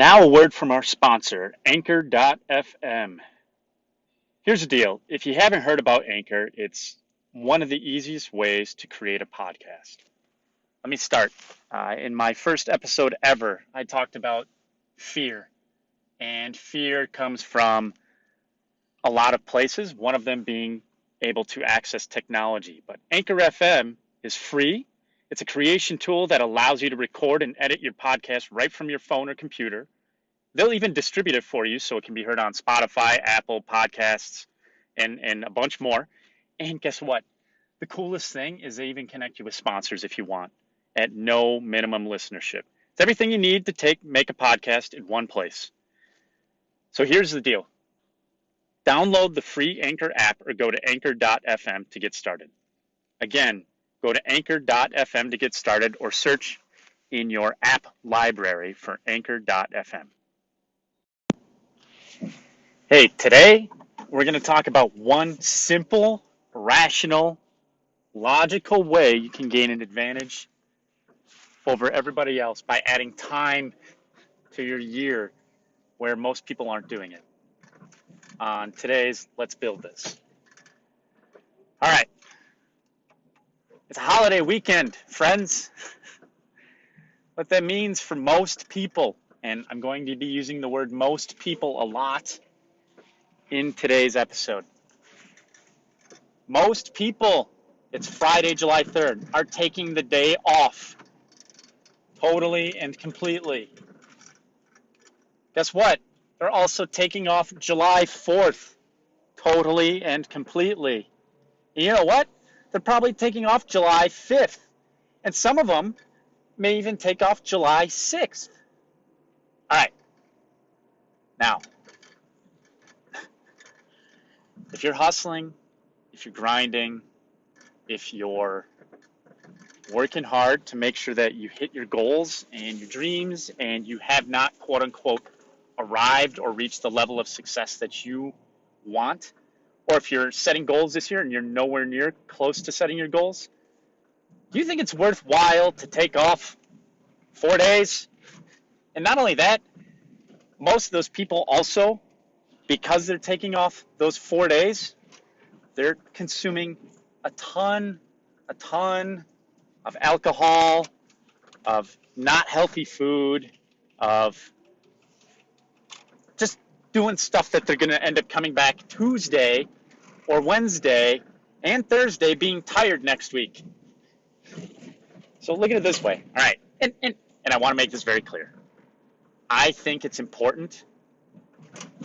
now a word from our sponsor, Anchor.fm. Here's the deal. If you haven't heard about Anchor, it's one of the easiest ways to create a podcast. Let me start. In my first episode ever, I talked about fear. And fear comes from a lot of places, one of them being able to access technology. But Anchor FM is free. It's a creation tool that allows you to record and edit your podcast right from your phone or computer. They'll even distribute it for you so it can be heard on Spotify, Apple Podcasts, and a bunch more. And guess what? The coolest thing is they even connect you with sponsors if you want at no minimum listenership. It's everything you need to make a podcast in one place. So here's the deal. Download the free Anchor app or go to anchor.fm to get started. Again, go to anchor.fm to get started or search in your app library for anchor.fm. Hey, today we're going to talk about one simple, rational, logical way you can gain an advantage over everybody else by adding time to your year where most people aren't doing it. On today's Let's Build This. All right. It's a holiday weekend, friends. What that means for most people, and I'm going to be using the word most people a lot in today's episode. Most people, it's Friday, July 3rd, are taking the day off totally and completely. Guess what? They're also taking off July 4th totally and completely. And you know what? They're probably taking off July 5th. And some of them may even take off July 6th. All right. Now, if you're hustling, if you're grinding, if you're working hard to make sure that you hit your goals and your dreams and you have not, quote unquote, arrived or reached the level of success that you want, or if you're setting goals this year and you're nowhere near close to setting your goals, do you think it's worthwhile to take off 4 days? And not only that, most of those people also, because they're taking off those 4 days, they're consuming a ton of alcohol, of not healthy food, of just doing stuff that they're going to end up coming back Tuesday or Wednesday and Thursday being tired next week. So look at it this way. All right. And I want to make this very clear. I think it's important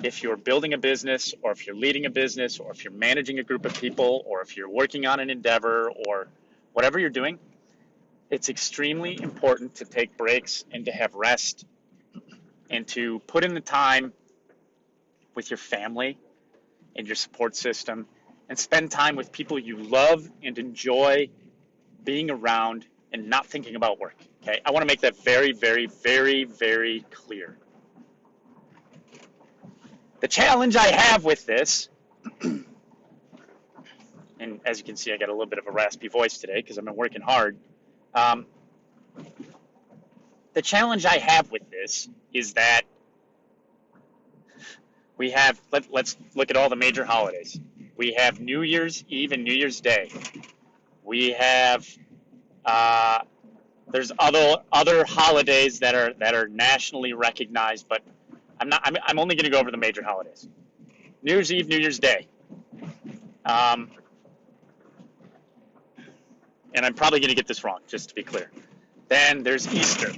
if you're building a business or if you're leading a business or if you're managing a group of people or if you're working on an endeavor or whatever you're doing, it's extremely important to take breaks and to have rest and to put in the time with your family and your support system and spend time with people you love and enjoy being around and not thinking about work. Okay, I want to make that very, very, very, very clear. The challenge I have with this, and as you can see, I got a little bit of a raspy voice today because I've been working hard. The challenge I have with this is that we have, let's look at all the major holidays. We have New Year's Eve and New Year's Day. We have, there's other holidays that are nationally recognized, but I'm only going to go over the major holidays. New Year's Eve, New Year's Day. And I'm probably going to get this wrong, just to be clear. Then there's Easter.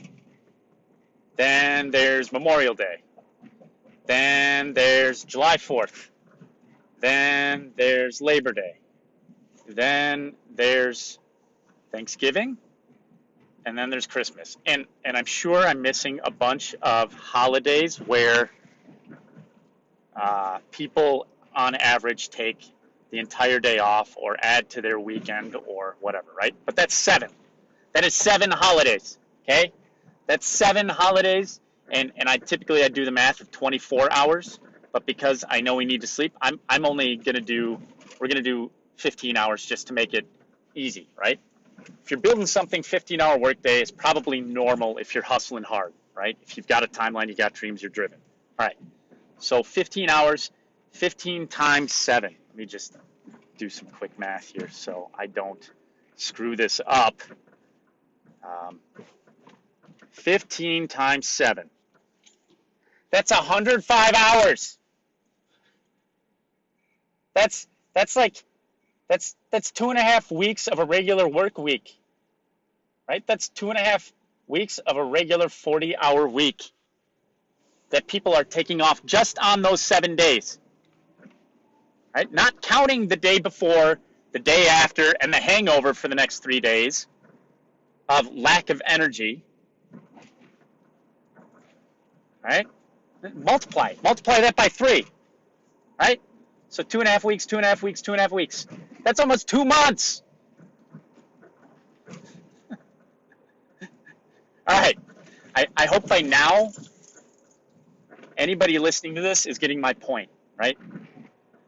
Then there's Memorial Day. Then there's July 4th. Then there's Labor Day. Then there's Thanksgiving. And then there's Christmas. And I'm sure I'm missing a bunch of holidays where people on average take the entire day off or add to their weekend or whatever, right? But that's 7. That is 7 holidays, okay? That's 7 holidays, and I typically do the math of 24 hours, but because I know we need to sleep, I'm only gonna do 15 hours just to make it easy, right? If you're building something, 15-hour workday is probably normal if you're hustling hard. right? If you've got a timeline, you got dreams, you're driven. All right. So 15 hours, 15 times 7. Let me just do some quick math here so I don't screw this up. 15 times 7. That's 105 hours. That's 2.5 weeks of a regular work week, right? That's 2.5 weeks of a regular 40-hour week that people are taking off just on those 7 days, right? Not counting the day before, the day after, and the hangover for the next 3 days of lack of energy, right? Multiply that by 3, right? So 2.5 weeks, 2.5 weeks, 2.5 weeks. That's almost 2 months. All right. I hope by now anybody listening to this is getting my point, right?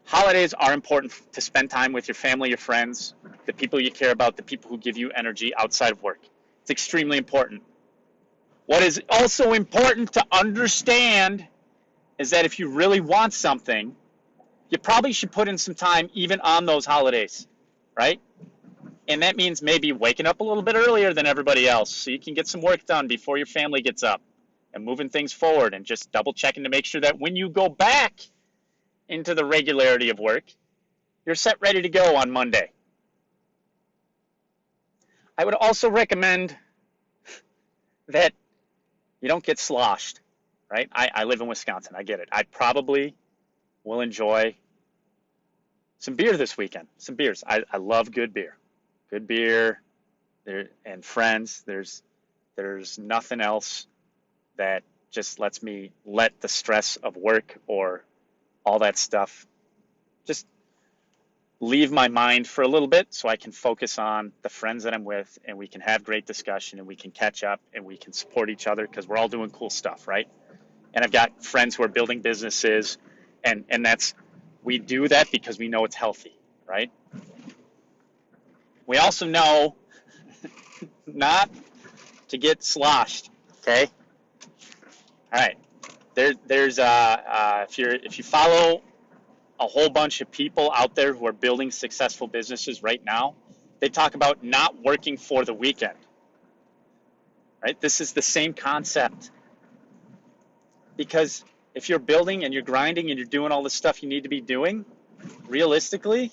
Holidays are important to spend time with your family, your friends, the people you care about, the people who give you energy outside of work. It's extremely important. What is also important to understand is that if you really want something, you probably should put in some time even on those holidays, right? And that means maybe waking up a little bit earlier than everybody else so you can get some work done before your family gets up, and moving things forward and just double checking to make sure that when you go back into the regularity of work, you're set ready to go on Monday. I would also recommend that you don't get sloshed, right? I live in Wisconsin. I get it. I probably will enjoy some beer this weekend. Some beers. I love good beer. Good beer and friends. There's nothing else that just lets me let the stress of work or all that stuff just leave my mind for a little bit so I can focus on the friends that I'm with, and we can have great discussion, and we can catch up, and we can support each other because we're all doing cool stuff, right? And I've got friends who are building businesses, and we do that because we know it's healthy, right? We also know not to get sloshed, okay? All right. There's if you follow a whole bunch of people out there who are building successful businesses right now, they talk about not working for the weekend, right? This is the same concept, because if you're building and you're grinding and you're doing all the stuff you need to be doing, realistically,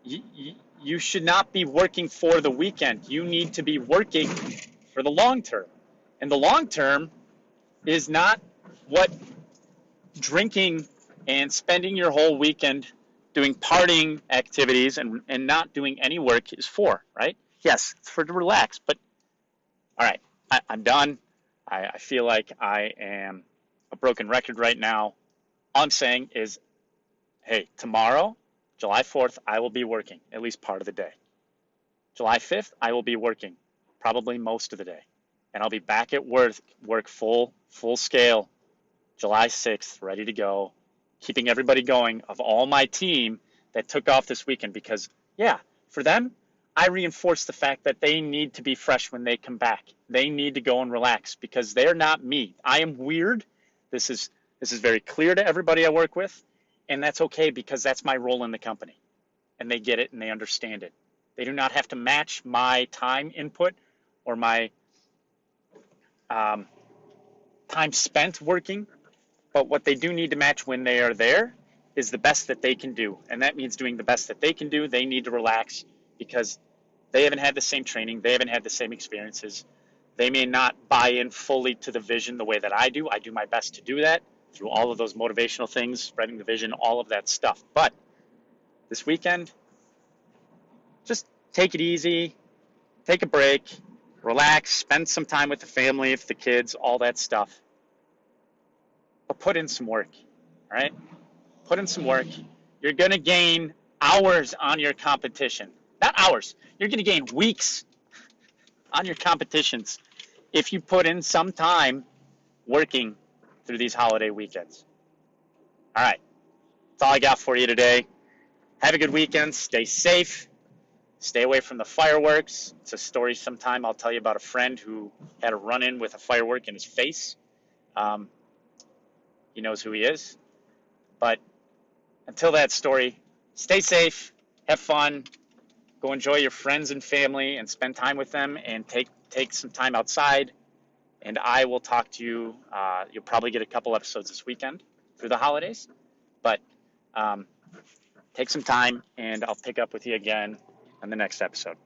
you should not be working for the weekend. You need to be working for the long term. And the long term is not what drinking and spending your whole weekend doing partying activities and not doing any work is for, right? Yes, it's for to relax, but all right, I'm done. I feel like I am a broken record right now. All I'm saying is, hey, tomorrow, July 4th, I will be working at least part of the day. July 5th, I will be working probably most of the day. And I'll be back at work full scale, July 6th, ready to go, keeping everybody going of all my team that took off this weekend, because, yeah, for them, I reinforce the fact that they need to be fresh when they come back. They need to go and relax because they're not me. I am weird. This is very clear to everybody I work with, and that's okay because that's my role in the company. And they get it and they understand it. They do not have to match my time input or my time spent working, but what they do need to match when they are there is the best that they can do. And that means doing the best that they can do. They need to relax because they haven't had the same training. They haven't had the same experiences. They may not buy in fully to the vision the way that I do. I do my best to do that through all of those motivational things, spreading the vision, all of that stuff. But this weekend, just take it easy, take a break, relax, spend some time with the family, if the kids, all that stuff. But put in some work, all right? Put in some work. You're going to gain hours on your competition. Not hours. You're going to gain weeks on your competitions if you put in some time working through these holiday weekends. All right. That's all I got for you today. Have a good weekend. Stay safe. Stay away from the fireworks. It's a story sometime I'll tell you about a friend who had a run-in with a firework in his face. Um, he knows who he is. But until that story, stay safe, have fun, go enjoy your friends and family and spend time with them, and take some time outside. And I will talk to you. You'll probably get a couple episodes this weekend through the holidays. But take some time, and I'll pick up with you again on the next episode.